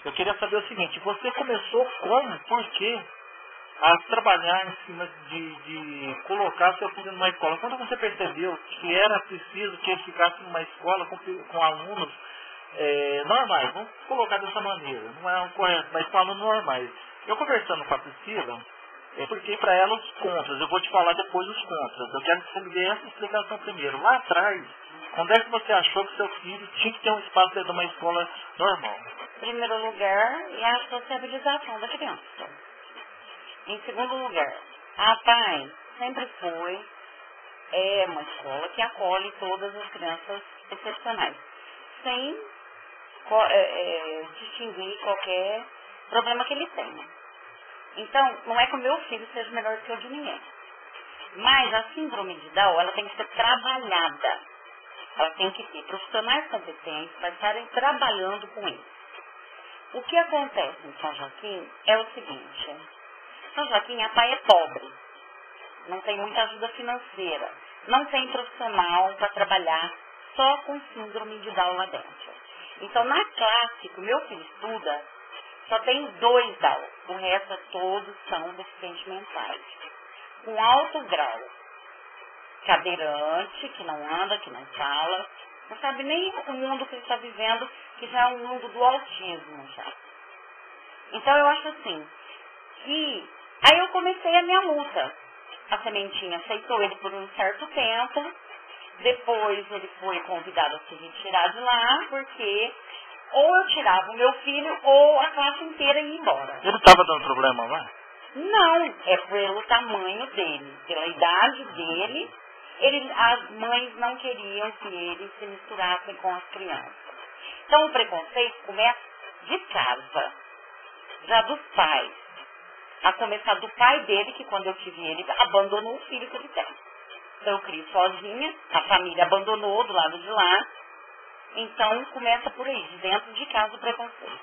Eu queria saber o seguinte, você começou como, por quê, a trabalhar em cima de colocar seu filho numa escola? Quando você percebeu que era preciso que ele ficasse numa escola com alunos normais, vamos colocar dessa maneira, não é o correto, mas com alunos normais. Eu conversando com a Priscila, porque para ela os contras, eu vou te falar depois os contras. Eu quero que você me dê essa explicação primeiro. Lá atrás, quando é que você achou que seu filho tinha que ter um espaço dentro de uma escola normal? Em primeiro lugar, é a sociabilização da criança. Em segundo lugar, a PAI sempre foi uma escola que acolhe todas as crianças excepcionais, sem distinguir qualquer problema que ele tenha. Então, não é que o meu filho seja melhor que o de ninguém. Mas a síndrome de Down, ela tem que ser trabalhada. Ela tem que ter profissionais competentes para estarem trabalhando com ele. O que acontece em São Joaquim é o seguinte. São Joaquim, a PAI é pobre. Não tem muita ajuda financeira. Não tem profissional para trabalhar só com síndrome de Down lá dentro. Então, na classe que o meu filho estuda, só tem 2 Down. O resto todos são deficientes mentais. Com alto grau. Cadeirante, que não anda, que não fala. Não sabe nem o mundo que ele está vivendo, que já é um mundo do autismo já. Então, eu acho assim, que... Aí eu comecei a minha luta. A Sementinha aceitou ele por um certo tempo. Depois ele foi convidado a se retirar de lá, porque... ou eu tirava o meu filho, ou a classe inteira ia embora. Ele estava dando problema lá? Não, é pelo tamanho dele, pela idade dele. As mães não queriam que ele se misturasse com as crianças. Então o preconceito começa de casa, já dos pais. A começar do pai dele, que quando eu tive ele, abandonou o filho que ele tem. Então eu crio sozinha, a família abandonou do lado de lá. Então, começa por aí, de dentro de casa o preconceito.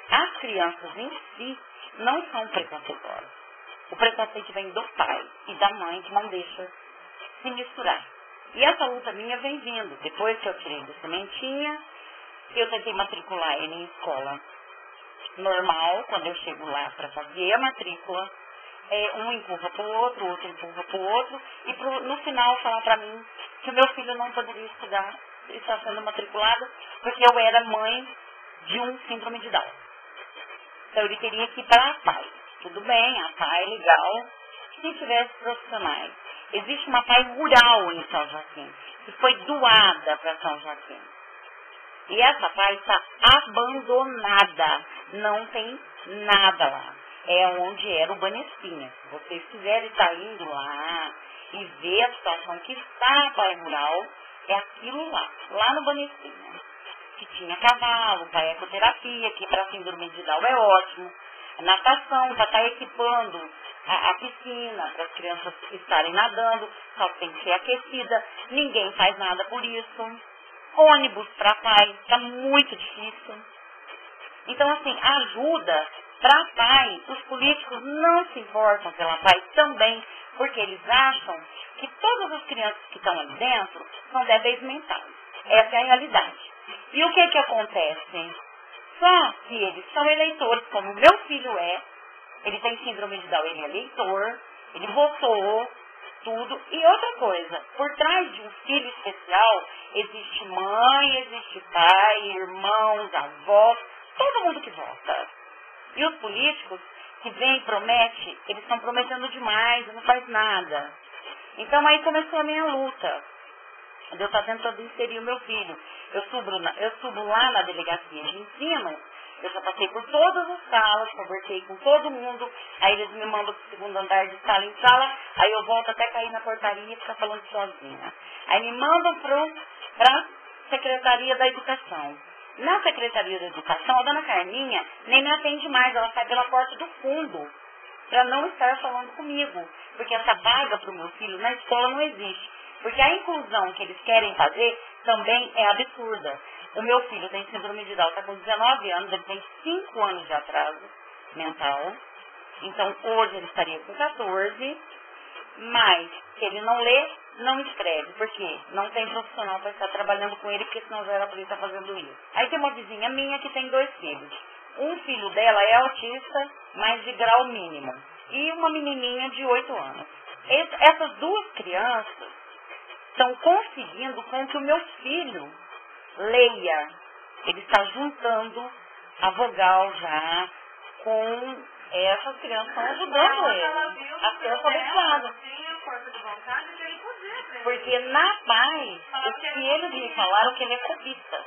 As crianças em si não são preconceituosas. O preconceito vem do pai e da mãe, que não deixa se misturar. E essa luta minha vem vindo. Depois que eu tirei da Sementinha, eu tentei matricular ele em escola normal, quando eu chego lá para fazer a matrícula. Um empurra para o outro empurra para o outro, e no final falar para mim que o meu filho não poderia estudar, está sendo matriculado, porque eu era mãe de um síndrome de Down. Então ele teria que ir para a PAI. Tudo bem, a PAI é legal, se tivesse profissionais. Existe uma PAI rural em São Joaquim, que foi doada para São Joaquim. E essa PAI está abandonada, não tem nada lá. É onde era o Banestinha. Se vocês quiserem estar indo lá e ver a situação que está a PAI rural, é aquilo lá no Banestinha. Que tinha cavalo, para ecoterapia, que para síndrome de Down é ótimo. Natação, para estar equipando a piscina, para as crianças estarem nadando, só que tem que ser aquecida. Ninguém faz nada por isso. Ônibus para PAI, está muito difícil. Então, assim, ajuda para a PAI, os políticos não se importam pela PAI também, porque eles acham que todas as crianças que estão ali dentro são débeis mentais. Essa é a realidade. E o que acontece? Só que eles são eleitores, como o meu filho ele tem síndrome de Down, ele é eleitor, ele votou, tudo. E outra coisa, por trás de um filho especial, existe mãe, existe pai, irmãos, avós, todo mundo que vota. E os políticos que vêm e prometem, eles estão prometendo demais e não faz nada. Então aí começou a minha luta. Eu estou tentando inserir o meu filho. Eu subo lá na delegacia de ensino, eu já passei por todas as salas, conversei com todo mundo, aí eles me mandam para o segundo andar de sala em sala, aí eu volto até cair na portaria e ficar falando sozinha. Aí me mandam para a Secretaria da Educação. Na Secretaria da Educação, a dona Carminha nem me atende mais, ela sai pela porta do fundo, para não estar falando comigo, porque essa vaga para o meu filho na escola não existe. Porque a inclusão que eles querem fazer também é absurda. O meu filho tem síndrome de Down, está com 19 anos, ele tem 5 anos de atraso mental. Então, hoje ele estaria com 14, mas se ele não lê, não escreve. Por quê? Não tem profissional para estar trabalhando com ele, porque senão já era para ele estar fazendo isso. Aí tem uma vizinha minha que tem 2 filhos. Um filho dela é autista, mas de grau mínimo. E uma menininha de 8 anos. Essas duas crianças estão conseguindo com que o meu filho leia. Ele está juntando a vogal já com essas crianças, estão ajudando ele a ser alfabetizado. Porque na paz, eles me falaram que ele é copista,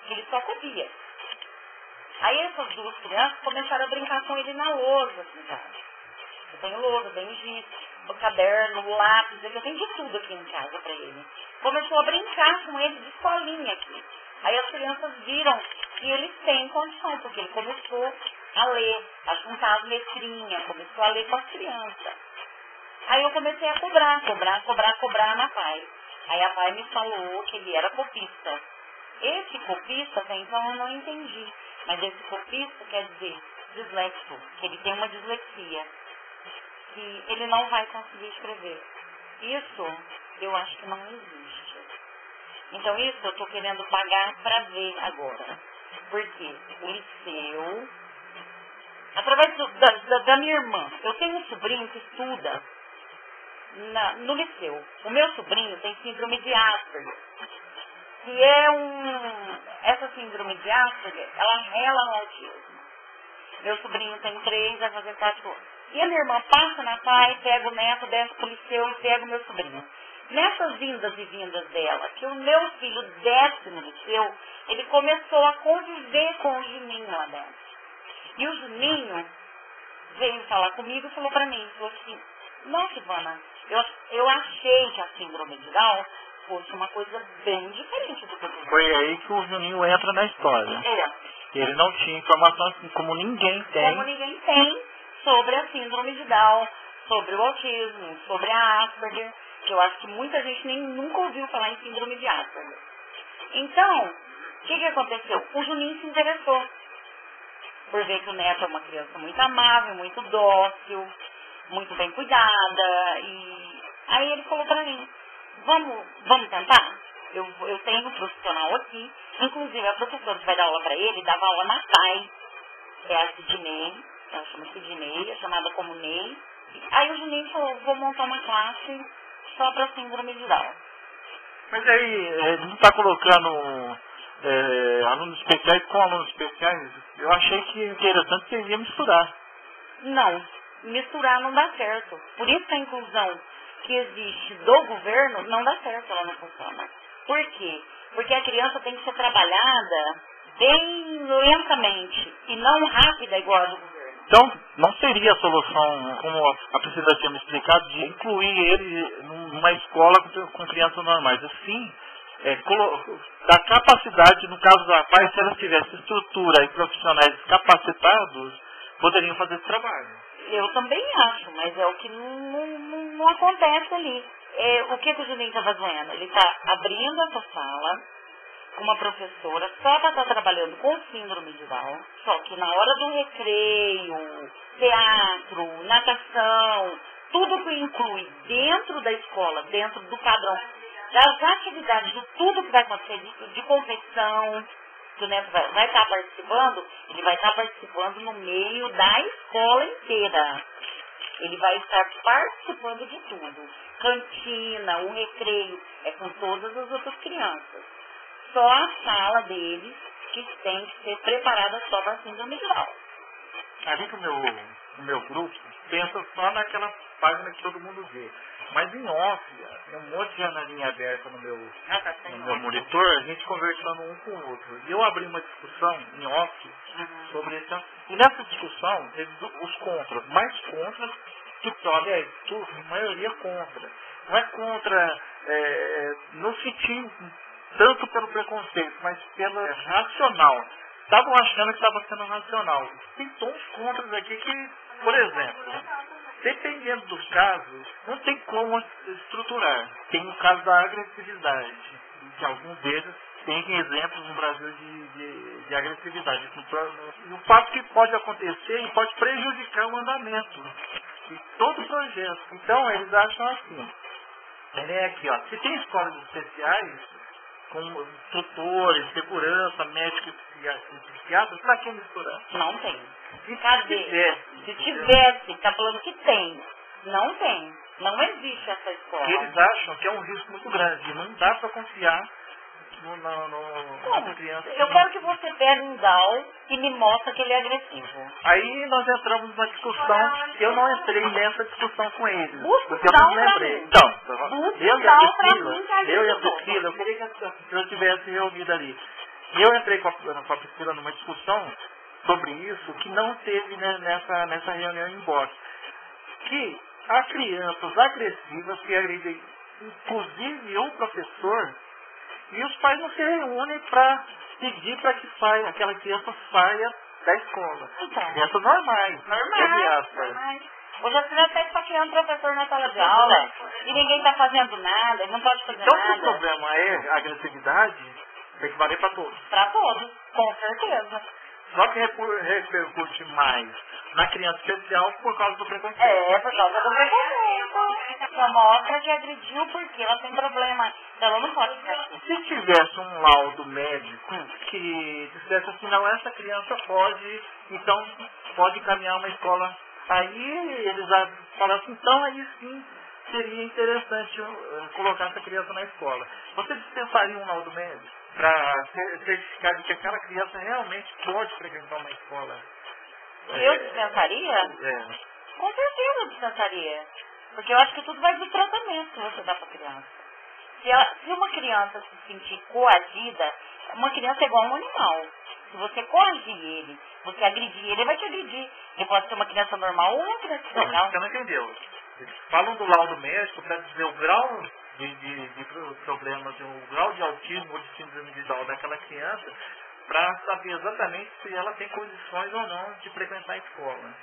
que ele só copia. Aí essas duas crianças começaram a brincar com ele na lousa, assim, sabe? Eu tenho lousa, tenho giz, o caderno, o lápis, eu tenho de tudo aqui em casa para ele. Começou a brincar com ele de escolinha aqui. Aí as crianças viram que ele tem condição, porque ele começou a ler, a juntar as letrinhas, começou a ler com as crianças. Aí eu comecei a cobrar na PAI. Aí a PAI me falou que ele era copista. Esse copista, até então, eu não entendi. Mas esse copista quer dizer dislexo, que ele tem uma dislexia, que ele não vai conseguir escrever. Isso eu acho que não existe. Então isso eu estou querendo pagar para ver agora. Porque o liceu, através da minha irmã, eu tenho um sobrinho que estuda no liceu. O meu sobrinho tem síndrome de Asperger, que é essa síndrome de Asperger, ela rela no autismo. Meu sobrinho tem 3, vai fazer 4 anos. E a minha irmã passa na PAI, pega o neto, desce pro liceu e pega o meu sobrinho. Nessas vindas e vindas dela, que o meu filho desce no liceu, ele começou a conviver com o Juninho lá dentro. E o Juninho veio falar comigo e falou pra mim, falou assim, nossa, Ivana, eu achei que a síndrome de Down fosse uma coisa bem diferente do que eu tinha. Foi aí que o Juninho entra na história. Ele não tinha informação assim, como ninguém tem sobre a síndrome de Down, sobre o autismo, sobre a Asperger, que eu acho que muita gente nunca ouviu falar em síndrome de Asperger. Então, o que aconteceu? O Juninho se interessou por ver que o neto é uma criança muito amável, muito dócil, muito bem cuidada, e aí ele falou pra mim, vamos tentar? Eu tenho um profissional aqui, inclusive a professora que vai dar aula pra ele, dava aula na PAI, é a Sidney, ela chama Sidney, é chamada como Ney. Aí o Juninho falou, vou montar uma classe só para síndrome de Down. Mas aí, ele não está colocando alunos especiais com alunos especiais? Eu achei que interessante seria misturar. Não, misturar não dá certo. Por isso que a inclusão que existe do governo não dá certo, ela não funciona. Por quê? Porque a criança tem que ser trabalhada bem lentamente e não rápida igual a do governo. Então, não seria a solução, como a Priscila tinha me explicado, de incluir ele numa escola com crianças normais. Assim, da capacidade, no caso da PAI, se ela tivesse estrutura e profissionais capacitados, poderiam fazer esse trabalho. Eu também acho, mas é o que não acontece ali. O que o Juninho está fazendo? Ele está abrindo essa sala com uma professora só para estar trabalhando com síndrome de Down, só que na hora do recreio, teatro, natação, tudo que inclui dentro da escola, dentro do padrão, das atividades, de tudo que vai acontecer, de confecção, que o neto vai estar participando, ele vai estar participando no meio da escola inteira. Ele vai estar participando de tudo. Cantina, o recreio, é com todas as outras crianças. Só a sala deles que tem que ser preparada só para síndrome de Down. Ali que o meu grupo pensa só naquela página que todo mundo vê. Mas em off, tem um monte de janelinha aberta no meu monitor, a gente conversando um com o outro. E eu abri uma discussão em off sobre esse assunto. E nessa discussão, teve os contras, mais contras que aliás, a maioria contra. Não é contra no sentido tanto pelo preconceito, mas pelo racional. Estavam achando que estava sendo racional. Tem tons contras aqui que, por exemplo, dependendo dos casos, não tem como estruturar. Tem o caso da agressividade, que alguns deles têm exemplos no Brasil de agressividade. E o fato que pode acontecer e pode prejudicar o andamento de todo o projeto. Então, eles acham assim. Aqui, ó, se tem escolas especiais, com tutores, segurança, médicos e psiquiatras, para que misturar? Não tem. Cadê? Se tivesse, tá falando que tem. Não tem. Não existe essa escola. Eles acham que é um risco muito grande. Não dá para confiar nas crianças. Eu quero que você pegue um DAO e me mostre que ele é agressivo. Aí nós entramos numa discussão, eu não entrei nessa discussão com eles. Busca Porque eu DAO não pra lembrei. mim. Então, Busca eu e DAO a pra Priscila, mim, que eu queria que a Priscila tivesse reunido ali. Eu entrei com a Priscila numa discussão sobre isso, que não teve, né, nessa reunião em box. Que há crianças agressivas que agredem, inclusive o professor, e os pais não se reúnem para pedir para que aquela criança saia da escola. Então. Crianças normais. Normais. Hoje você até está criando professor na sala de aula e ninguém está fazendo nada, ele não pode fazer Então, nada. se o problema é a agressividade, tem que valer para todos. Para todos, com certeza. Só que repercute mais na criança especial por causa do preconceito. É, por causa do preconceito. Só mostra que agrediu porque ela tem problema. Então ela não pode ficar assim. Se tivesse um laudo médico que dissesse assim, não, essa criança pode caminhar uma escola, aí eles falam assim, então aí sim seria interessante colocar essa criança na escola. Você dispensaria um laudo médico para certificar de que aquela criança realmente pode frequentar uma escola? Eu dispensaria? É. Com certeza eu dispensaria. Porque eu acho que tudo vai do tratamento que você dá para a criança. Se uma criança se sentir coagida, uma criança é igual a um animal. Se você coagir ele, você agredir ele vai te agredir. Ele pode ser uma criança normal ou uma criança especial. Você não entendeu. Eles falam do laudo médico para dizer o grau de problemas, o grau de autismo ou de síndrome de Down daquela criança, para saber exatamente se ela tem condições ou não de frequentar a escola.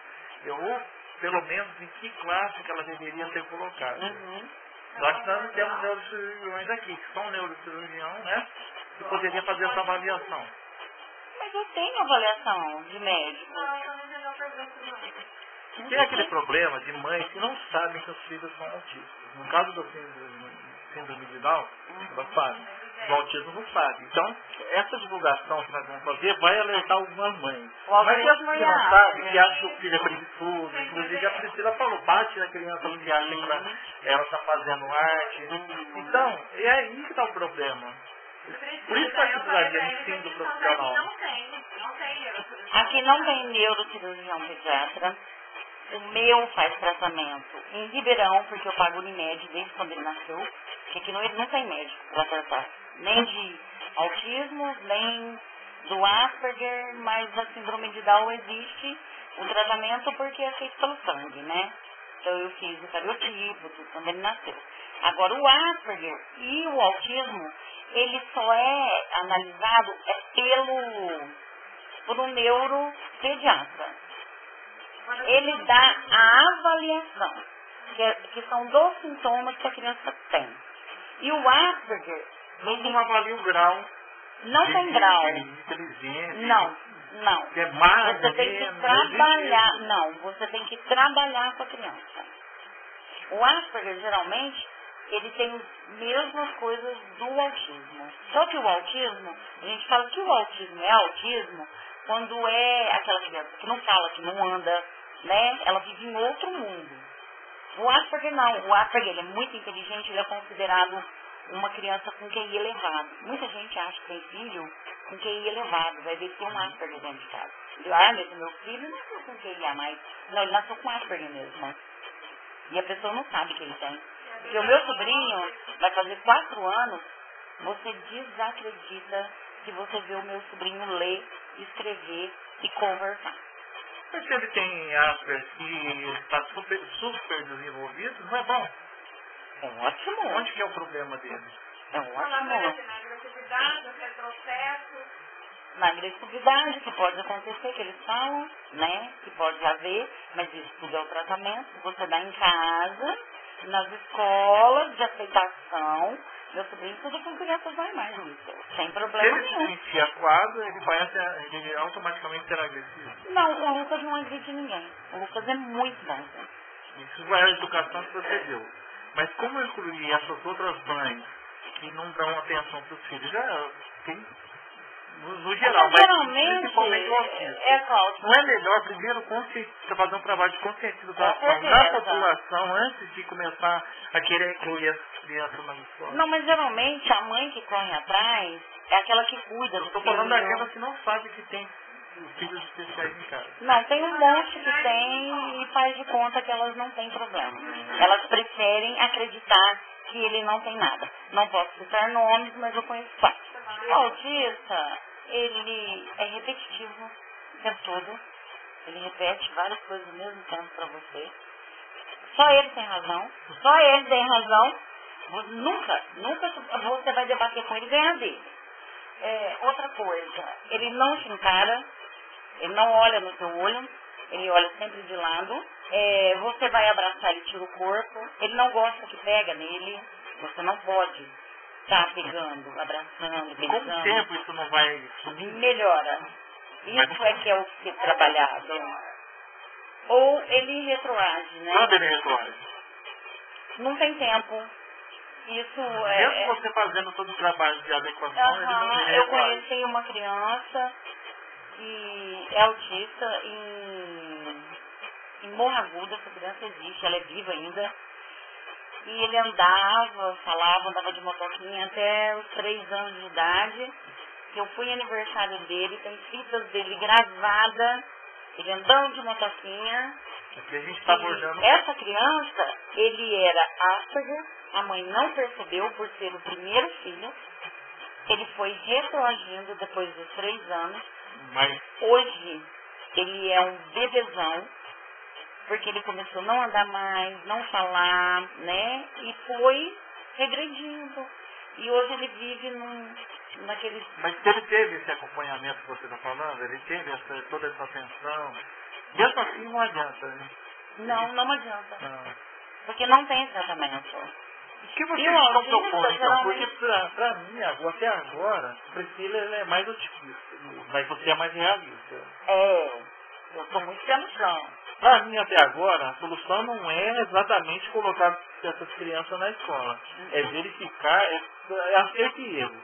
Ou, pelo menos, em que classe que ela deveria ser colocada. Só que nós não temos neurocirurgiões aqui, que são neurocirurgião, né, que poderia fazer essa avaliação. Mas eu tenho avaliação de médico. Tem aquele problema de mães que não sabem que os filhos são autistas. No caso do síndrome de Down, elas sabem. O autismo não sabe. Então, essa divulgação que nós vamos fazer vai alertar algumas mães. Mas tem as que não sabem, que acham que o filho é preguiçoso. Inclusive a Priscila falou, bate na criança no que acha que ela está fazendo arte. Então, é aí que está o problema. Por isso que a dificuldade é ensino do profissional. Aqui não tem neurocirurgião pediatra. O meu faz tratamento em Ribeirão, porque eu pago Unimed desde quando ele nasceu. Porque aqui não tem médico para tratar. Nem de autismo, nem do Asperger, mas a síndrome de Down existe o tratamento porque é feito pelo sangue, né? Então eu fiz o cariotipo, tudo quando ele nasceu. Agora o Asperger e o autismo, ele só é analisado por um neuropediatra. Ele dá a avaliação, que são 2 sintomas que a criança tem. E o Asperger, ele não avalia o grau. Não tem grau. Inteligente. Não. Que é mais, você tem que trabalhar. Não, você tem que trabalhar com a criança. O Asperger, geralmente, ele tem as mesmas coisas do autismo. Só que o autismo, a gente fala que o autismo é autismo quando é aquela criança que não fala, que não anda, né? Ela vive em outro mundo. O Asperger não. O Asperger ele é muito inteligente, ele é considerado uma criança com QI elevado. Muita gente acha que tem filho com QI elevado, vai ver que tem um Asperger dentro de casa. Mas o meu filho não nasceu com QI a mais. Não, ele nasceu com Asperger mesmo. E a pessoa não sabe que ele tem. Porque o meu sobrinho vai fazer 4 anos, você desacredita que você vê o meu sobrinho ler, escrever e conversar. Mas se ele tem Asperger e está super desenvolvido, não é bom? É ótimo. Onde que é o problema dele? É ótimo. Na agressividade, no processo. Na agressividade, que pode acontecer, que eles falam, né? Que pode haver, mas isso tudo é o tratamento. Você dá em casa, nas escolas de aceitação. Meu sobrinho tudo com crianças normais, sem problema nenhum. Se nenhum. ele se sentir acuado, ele automaticamente será agressivo. Não, o Lucas não agride ninguém. O Lucas é muito bom. Isso é a educação que você deu. Mas como eu excluí essas outras mães que não dão atenção para os filhos. Já tem, no geral, mas geralmente, principalmente o autismo. Cláudio. Não é melhor primeiro fazer um trabalho de conscientização da população antes de começar a querer incluir as crianças na escola? Não, mas geralmente a mãe que corre atrás é aquela que cuida do filho. Estou falando daquela que não sabe que tem filhos especiais em casa. Não, tem um monte que tem e faz de conta que elas não têm problema. Elas preferem acreditar que ele não tem nada. Não posso citar nomes, mas eu conheço fatos. O autista, ele é repetitivo o tempo todo. Ele repete várias coisas ao mesmo tempo para você. Só ele tem razão. Só ele tem razão. Nunca você vai debater com ele e ganhar dele. Outra coisa, ele não te encara, ele não olha no teu olho, ele olha sempre de lado. Você vai abraçar, ele tira o corpo. Ele não gosta que pega nele. Você não pode estar pegando, abraçando, beijando. Com o tempo isso não vai subir? Melhora. Isso é que é o que é trabalhado. Ou ele retroage, né? Quando ele retroage? Não tem tempo. Isso Mesmo você fazendo todo o trabalho de adequação, ele não retroage. Eu conheci uma criança que é autista em Morro Agudo. Essa criança existe, ela é viva ainda. E ele andava, falava, andava de motoquinha até os 3 anos de idade. Eu fui em aniversário dele, tem fitas dele gravadas, ele andando de motoquinha. Porque a gente está abordando. Essa criança, ele era Asperger, a mãe não percebeu por ser o primeiro filho. Ele foi retroagindo depois dos 3 anos. Mas hoje, ele é um bebezão. Porque ele começou a não andar mais, não falar, né? E foi regredindo. E hoje ele vive naquele... Mas ele teve esse acompanhamento que você está falando? Ele teve toda essa atenção? Mesmo assim não adianta, né? Não adianta. Não. Porque não tem tratamento. O que vocês estão propondo, então? Porque pra mim, até agora, Priscila é mais otimista. Mas você é mais realista. Eu sou muito pé no chão. Para mim, até agora, a solução não é exatamente colocar essas crianças na escola. É verificar, é acerto e erro.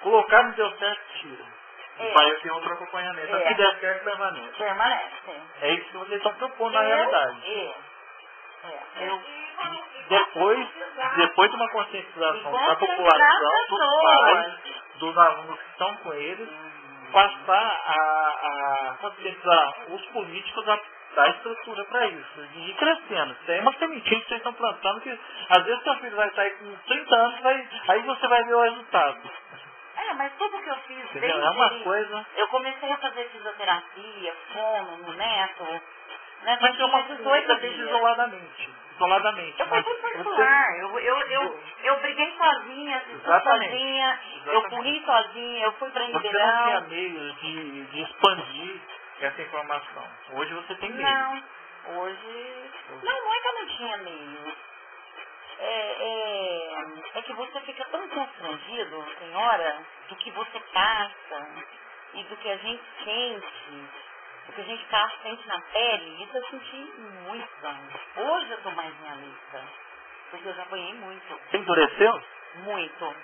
Colocar não deu certo, tira. Vai ter outro acompanhamento. Se der certo, permanece. É isso que vocês estão propondo na realidade. Depois de uma conscientização da população, dos pais, dos alunos que estão com eles, passar a conscientizar os políticos a dar estrutura para isso. E ir crescendo. Isso é uma sementinha que vocês estão plantando que às vezes seu filho vai sair com 30 anos, aí você vai ver o resultado. Mas tudo que eu fiz desde... É uma coisa... Eu comecei a fazer fisioterapia, fono, no neto. Né? Mas é uma coisa feita isoladamente. Eu fui tudo particular. Eu briguei sozinha, sozinha, eu corri sozinha, eu fui para Ribeirão. Você não tinha meio de expandir essa informação. Hoje você tem meio. Não, hoje... Não é que eu não tinha meio. É que você fica tão constrangido, senhora, do que você passa e do que a gente sente. O que a gente sente na pele, isso eu senti muito antes. Hoje eu estou mais realista, porque eu já apanhei muito. Você endureceu? Muito.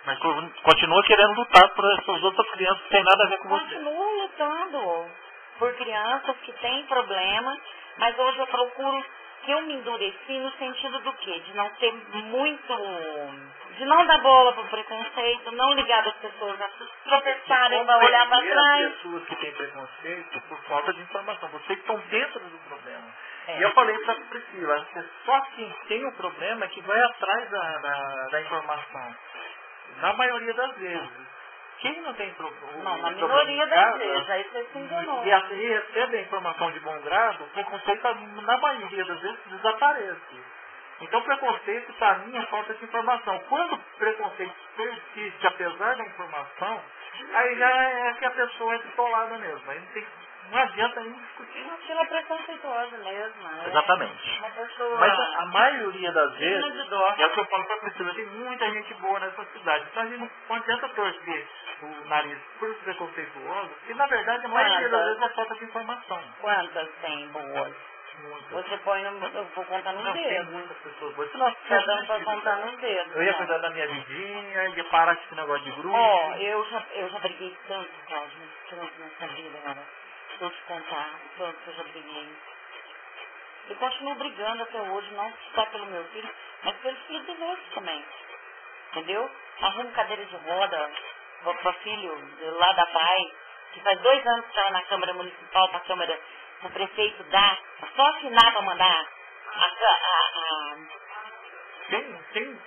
Mas continua querendo lutar por essas outras crianças que tem nada a ver com você. Continuo lutando por crianças que têm problema, mas hoje eu procuro que eu me endureci no sentido do quê? De não ter muito... De não dar bola para o preconceito, não ligar das pessoas a tropeçarem, a olhar para trás. As pessoas que têm preconceito por falta de informação. Vocês estão dentro do problema. E eu falei para a Priscila, só quem tem o problema é que vai atrás da informação. Na maioria das vezes. Quem não tem problema? Não, na minoria das vezes, aí você se enganou. E assim recebe a informação de bom grado, o preconceito, na maioria das vezes, desaparece. Então, preconceito, para mim, é falta de informação. Quando o preconceito persiste, apesar da informação, aí já é que a pessoa é bitolada mesmo. Aí não adianta nem discutir. Ela é preconceituosa mesmo. Exatamente. Uma pessoa... Mas a maioria das vezes, é o que eu falo para a pessoa, tem muita gente boa nessa cidade. Então, a gente não adianta torcer o nariz por preconceituoso, porque, na verdade, a maioria das vezes é falta de informação. Quantas tem boas? Você põe no... Eu vou contar nos Não, tem dedos. muitas pessoas boas. Senão, Tá dando pra contar nos dedos. eu ia cuidar da minha vidinha, ia parar com esse negócio de grupo. Ó, eu já briguei tanto, Cláudio, tanto nessa vida, cara. Se eu te contar, tanto que eu já briguei. E continuo brigando até hoje, não só pelo meu filho, mas pelo filho dos outros também. Entendeu? Arrumo cadeira de roda para filho lá da PAI, que faz 2 anos que estava na Câmara Municipal, para a Câmara, o prefeito dá, só assinar para mandar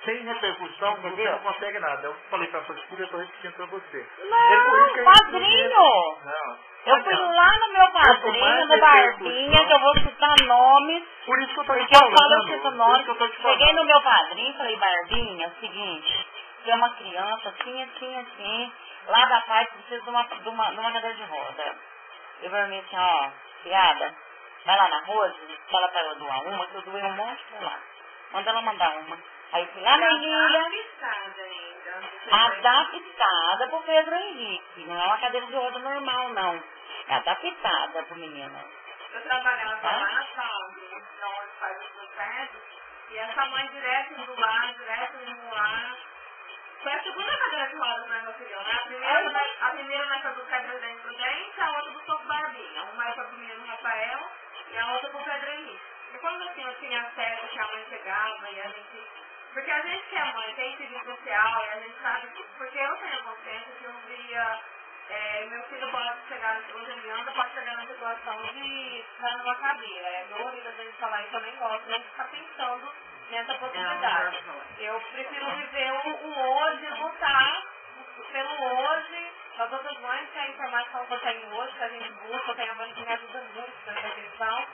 Sem repercussão, você não consegue nada. Eu falei pra você, eu tô repetindo pra você. Não, padrinho! Não. Eu fui lá no meu padrinho, no Barbinha, que eu vou citar nomes. Por isso que eu tô te Porque eu falando. falo, eu cito nomes. Cheguei no meu padrinho e falei, Barbinha, é o seguinte, tem uma criança assim, lá da paz precisa de uma cadeira de roda. Eu falei assim, ó, piada, vai lá na Rose, fala pra ela doar uma, que eu doei um monte por lá. Manda ela mandar uma. Aí eu fui lá na Emília, adaptada pro Pedro Henrique. Não é uma cadeira de roda normal, não. É adaptada pro menino. Eu trabalhava lá, sabe, onde faz os prédios, e essa mãe direto indo lá, direto indo lá. Foi a segunda cadeira de roda, né, meu filho? A primeira nessa do Pedro Prudente, a outra do Soco Barbinha. Uma foi pro menino Rafael e a outra pro Pedro Henrique. E quando assim eu tinha acesso que a mãe chegava e a gente... Porque a gente que é mãe tem serviço social e a gente sabe que... Porque eu tenho consciência que um dia meu filho pode chegar, hoje ele anda, pode chegar na situação de estar numa cadeira. É meu ouvido a gente falar isso, eu nem gosto, nem ficar pensando nessa possibilidade. Eu prefiro viver o hoje, lutar pelo hoje. As outras mães têm a informação que eu tenho hoje, que a gente busca, eu tenho a mãe que me ajuda muito nessa questão,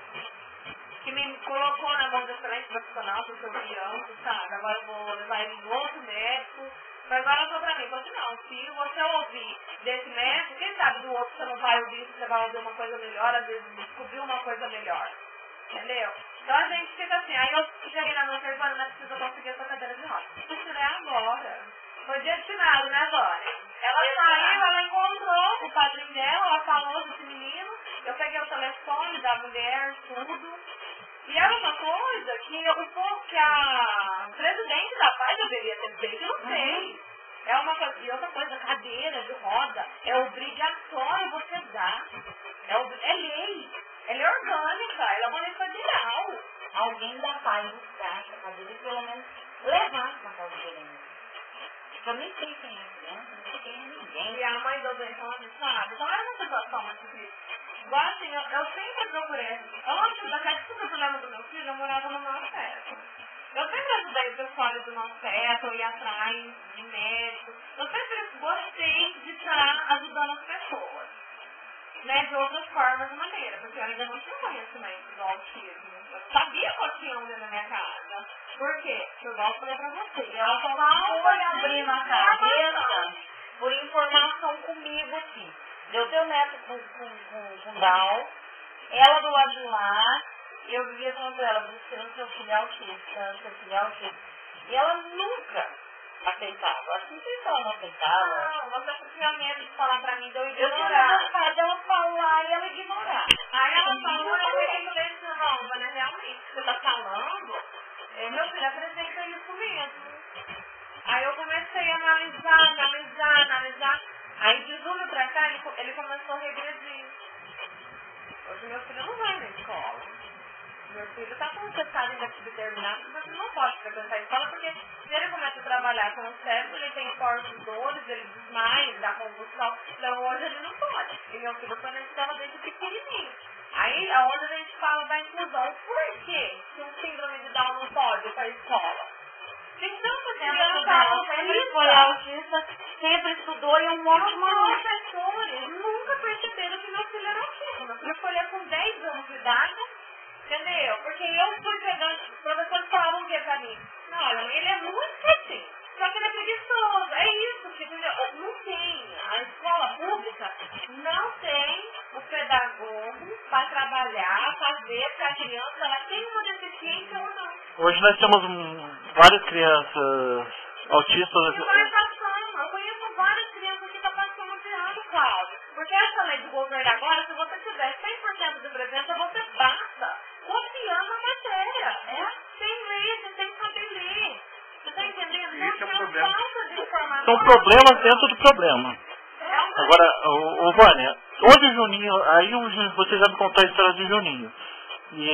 que me colocou na mão de excelente profissional, porque eu criança, sabe? Agora eu vou levar ele em outro médico. Mas agora falou pra mim, falou assim, não, se você ouvir desse médico, quem sabe do outro você não vai ouvir, você vai ouvir uma coisa melhor, às vezes descobrir uma coisa melhor. Entendeu? Então a gente fica assim, aí eu cheguei na minha telefone, não precisa conseguir essa cadeira de roda. Eu tirei agora. Foi destinado, né, Vânia? Ela saiu, ela encontrou o padrinho dela, ela falou desse menino, eu peguei o telefone da mulher, tudo. E era uma coisa que a presidente da PAI deveria ter feito, eu não sei. É uma coisa, e outra coisa, cadeira de roda, é obrigatório você dar. É lei. Ela é orgânica, ela é uma lei federal. Alguém da PAI buscar essa cadeira e pelo menos levar pra casa dele. Eu nem sei quem é, né? Não sei quem é ninguém. E a mãe do Antônio, sabe? Então era uma situação muito difícil. Igual assim, eu sempre procurei. Antes do problema do meu filho, eu morava no Manceto. Eu sempre ajudei o pessoal do Manceto, eu ia atrás de médico. Eu sempre gostei de estar ajudando as pessoas. Né, de outras formas e maneiras, porque eu ainda não tinha conhecimento do autismo. Eu sabia que eu tinha um na minha casa. Por quê? Porque eu gosto de falar pra você. Ela só foi abrir a cabeça por informação comigo aqui. Eu tenho neto com Down, ela do lado de lá, eu vivia falando pra ela, buscando seu filho autista, e ela nunca aceitava. Assim, não sei se ela não aceitava. Não, você tinha medo de falar pra mim, de eu Eu tinha ignorar. vontade dela falar e ela ignorar. Aí ela falou, eu falei assim, não, Vânia, realmente, você tá falando, meu filho, apresenta isso mesmo. Aí eu comecei a analisar. Aí de julho pra cá, ele começou a regredir. Hoje meu filho não vai na escola. Meu filho está com necessidade de determinado, mas ele não pode frequentar a escola, porque se ele começa a trabalhar com o cérebro, ele tem fortes dores, ele desmaia, ele dá convulsão. Então hoje ele não pode. E meu filho foi na escola desde pequenininho. Aí é onde a gente fala da inclusão. Por quê? Se um síndrome de Down não pode ir para a escola? Tem tanta criança sempre foi autista, sempre estudou e é um ótimo aluno. Os professores nunca perceberam que meu filho era autista. Meu filho foi ler com 10 anos de idade, entendeu? Porque eu fui pegando, os professores falavam o que pra mim? Não, olha, ele é muito assim, só que ele é preguiçoso. É isso, entendeu? Não tem. A escola pública não tem o pedagogo para trabalhar, fazer que a criança ela tem uma deficiência ou não. Hoje nós temos várias crianças autistas. E vai passando. Eu conheço várias crianças que estão passando de ano, Cláudio. Porque essa lei do governo agora, se você tiver 100% de presença, você basta. Quanto falta de informação. São problemas dentro do problema. Agora, o Vânia, hoje o Juninho, você já me contou a história do Juninho. E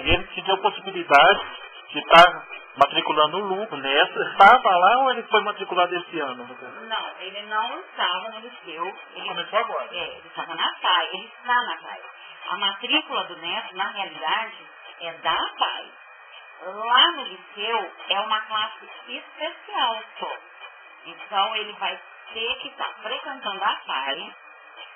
ele te deu possibilidade de estar matriculando o Luco nessa. Estava lá ou ele foi matriculado esse ano? Não, ele não estava no liceu. Ele começou agora. Ele estava na PAI, ele está na PAI. A matrícula do Neto, na realidade, é da PAI. Lá no liceu é uma classe especial só. Então ele vai ter que estar frequentando a PAI,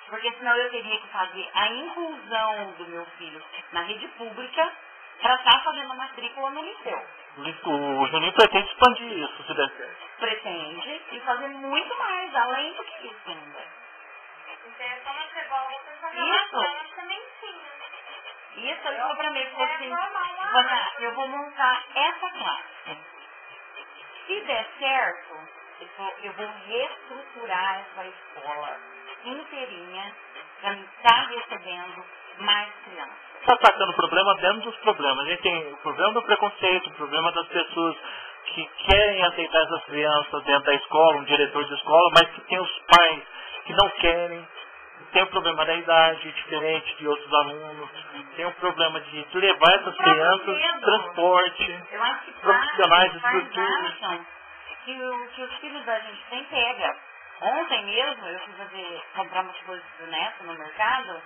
porque senão eu teria que fazer a inclusão do meu filho na rede pública para estar fazendo a matrícula no liceu. O Juninho pretende expandir isso, se der certo. Pretende e fazer muito mais, além do que isso ainda. Então, quando você volta, você só relaciona, você nem ensina. Isso, ele falou pra mim, ele falou assim, Vânia, eu vou montar essa classe. Se der certo, ele falou, eu vou reestruturar essa escola inteirinha para estar recebendo mais crianças. Está atacando o problema dentro dos problemas. A gente tem o problema do preconceito, o problema das pessoas que querem aceitar essas crianças dentro da escola, um diretor de escola, mas que tem os pais que não querem. Tem o problema da idade, diferente de outros alunos. Tem o problema de levar essas crianças, transporte, eu acho que profissionais, estruturas. Que os filhos da gente tem pega. Ontem mesmo eu fui comprar umas coisas do Neto no mercado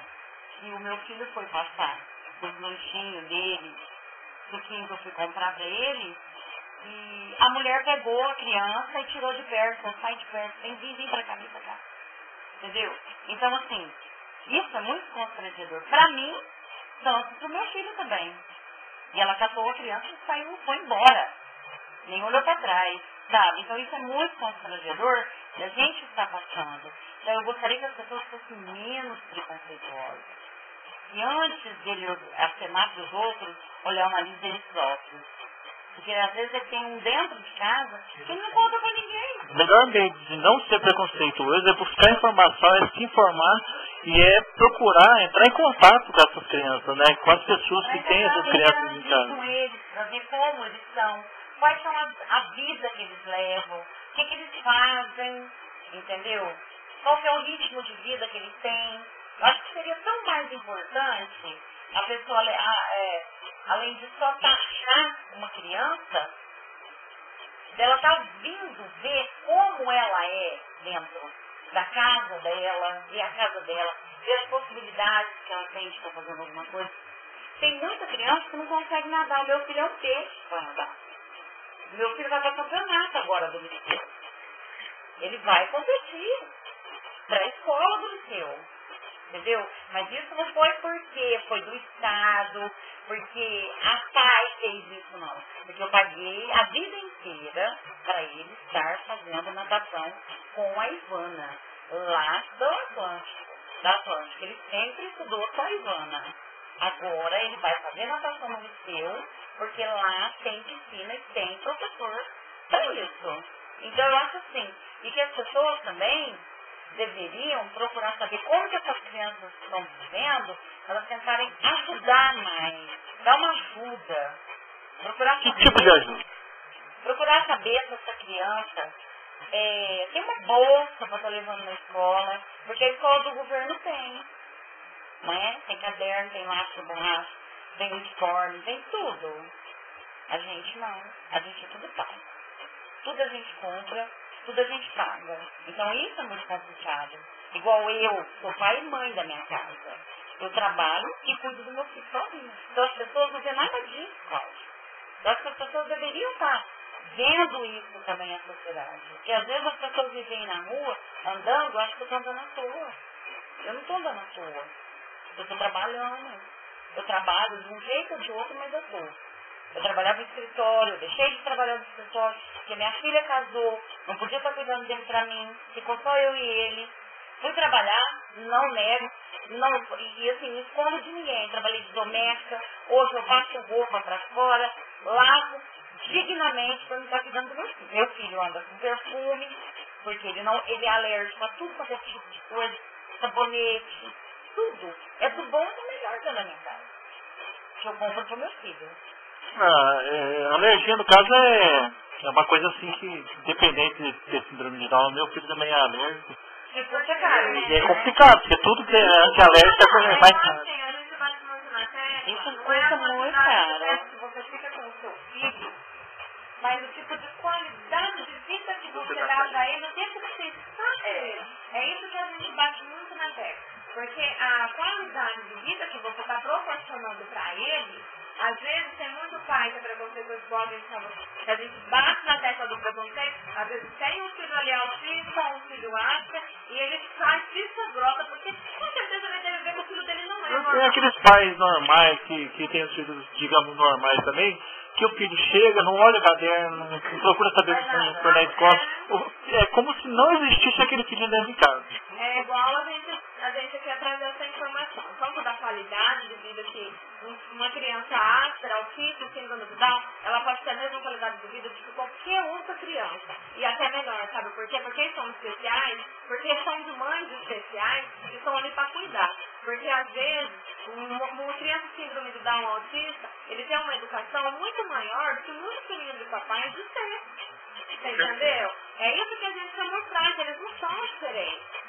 e o meu filho foi passar os lanchinhos dele, suquinho que eu fui comprar pra ele, e a mulher pegou a criança e tirou de perto, sai de perto, vem pra cá, vem pra cá. Entendeu? Então, assim, isso é muito constrangedor. Pra mim, tanto pro meu filho também. E ela catou a criança e saiu, foi embora. Nem olhou pra trás, sabe? Então, isso é muito constrangedor e a gente está passando. Então, eu gostaria que as pessoas fossem menos preconceituosas. E antes dele acenar para os outros, olhar o nariz deles próprios. Porque às vezes ele tem um dentro de casa que ele não conta pra ninguém. O melhor meio de não ser preconceituoso é buscar informação, é se informar e é procurar entrar em contato com essas crianças, né? Com as pessoas que têm essas crianças em casa. Com eles, para ver como eles são, quais são a vida que eles levam, o que eles fazem, entendeu? Qual que é o ritmo de vida que eles têm. Eu acho que seria tão mais importante a pessoa, além de só taxar uma criança, dela estar vindo ver como ela é dentro da casa dela, ver a casa dela, ver as possibilidades que ela tem de estar fazendo alguma coisa. Tem muita criança que não consegue nadar. O meu filho é um peixe para nadar. O meu filho vai para campeonato agora do liceu. Ele vai competir para a escola do liceu. Entendeu? Mas isso não foi porque foi do Estado, porque a PAI fez isso, não. Porque eu paguei a vida inteira para ele estar fazendo natação com a Ivana, lá do Atlântico. Da Atlântico. Ele sempre estudou com a Ivana. Agora ele vai fazer natação no liceu, porque lá tem piscina e tem professor para isso. Então eu acho assim, e que as pessoas também deveriam procurar saber como que essas crianças estão vivendo, elas tentarem ajudar mais, dar uma ajuda. Procurar saber, que tipo de ajuda? Procurar saber se essa criança tem uma bolsa para estar levando na escola, porque a escola do governo tem. Não é? Tem caderno, tem lápis, borracha, tem uniforme, tem tudo. A gente não. A gente é tudo paga. Tudo a gente compra, tudo a gente paga. Então isso é muito complicado. Igual eu, sou pai e mãe da minha casa. Eu trabalho e cuido do meu filho sozinho. Então as pessoas não vêem nada disso, Cláudio. Eu acho que as pessoas deveriam estar vendo isso também na sociedade. Porque às vezes as pessoas vivem na rua, andando, acham que eu estou andando à toa. Eu não estou andando à toa. Eu estou trabalhando. Eu trabalho de um jeito ou de outro, mas eu estou. Eu trabalhava no escritório, eu deixei de trabalhar no escritório, porque minha filha casou, não podia estar cuidando dele pra mim, ficou só eu e ele. Fui trabalhar, não nego, e assim, não escondo de ninguém. Trabalhei de doméstica, hoje eu passo roupa pra fora, lavo dignamente para não estar cuidando do meu filho. Meu filho anda com perfume, porque ele é alérgico a tudo quanto é tipo de coisa, sabonete, tudo. É do bom e do melhor dentro da minha casa, que eu compro pro meu filho. A alergia, no caso, É uma coisa assim que, independente de ter síndrome de Down, meu filho também é alérgico. E custa caro, né? E é complicado, porque tudo que é anti-alérgico é mais caro. Assim, a gente vai se imaginar até... Isso não custa é a muito quantidade de caro. tempo que você fica com o seu filho, mas o tipo de qualidade de vida que você dá para ele, o tempo que você está com ele. É isso que a gente bate muito na tecla. Porque a qualidade de vida que você está proporcionando para ele, às vezes tem muito pai que é preconceituoso, igual a gente falou, que a gente bate na tecla do preconceito, às vezes tem um filho ali autista, um filho asper, e ele faz vista grossa, porque com certeza ele deve ver que o filho dele não é normal. Tem aqueles pais normais que têm os filhos, digamos, normais também, que o filho chega, não olha o caderno, não procura saber o que foi na escola. É como se não existisse aquele filho dentro de casa. É igual a gente quer trazer essa informação, tanto da qualidade de vida que uma criança áspera, autista, síndrome de Down, ela pode ter a mesma qualidade de vida que qualquer outra criança. E até melhor, sabe por quê? Porque eles são especiais, porque são de mães especiais que estão ali para cuidar. Porque às vezes, uma criança com síndrome de Down autista, ele tem uma educação muito maior do que muitos filhinhos de papai de ser. Você entendeu? É isso que a gente quer mostrar, que eles não são diferentes.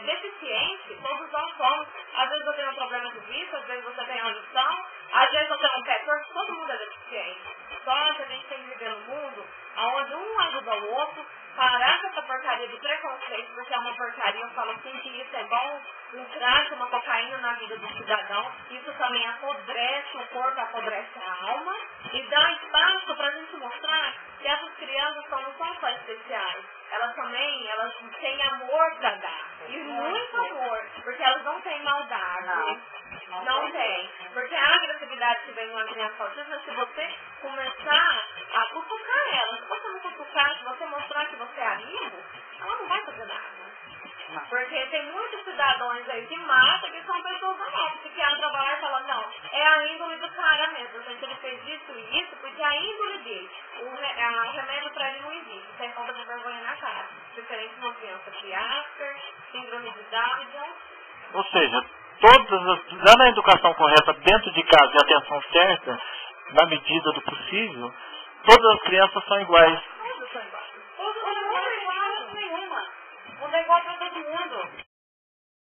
Deficientes, todos nós somos. Às vezes você tem um problema de vista, às vezes você tem uma audição, às vezes você tem um pé torto, todo mundo é deficiente. Só que a gente tem que viver num mundo onde um ajuda o outro, parar com essa porcaria de preconceito, porque é uma porcaria, eu falo assim, que isso é bom, um crack, uma cocaína na vida do cidadão, isso também apodrece o corpo, apodrece a alma, e dá espaço para a gente mostrar que essas crianças não são só especiais, elas têm amor para dar, e muito amor, porque elas não têm maldade, não tem, porque a agressividade que vem numa criança autista, se você começar a cutucar ela, se você não cutucar, se você mostrar que você é amigo, ela não vai fazer nada. Porque tem muitos cidadãos aí que matam, que são pessoas honestas, que entram lá e falam, não, é a índole do cara mesmo, gente, ele fez isso e isso, porque é a índole dele. O remédio pra ele não existe, tem falta de vergonha na cara. Diferente de uma criança de Asper, síndrome de Down. Ou seja, dando a educação correta dentro de casa e a atenção certa, na medida do possível, todas as crianças são iguais. Todos são iguais.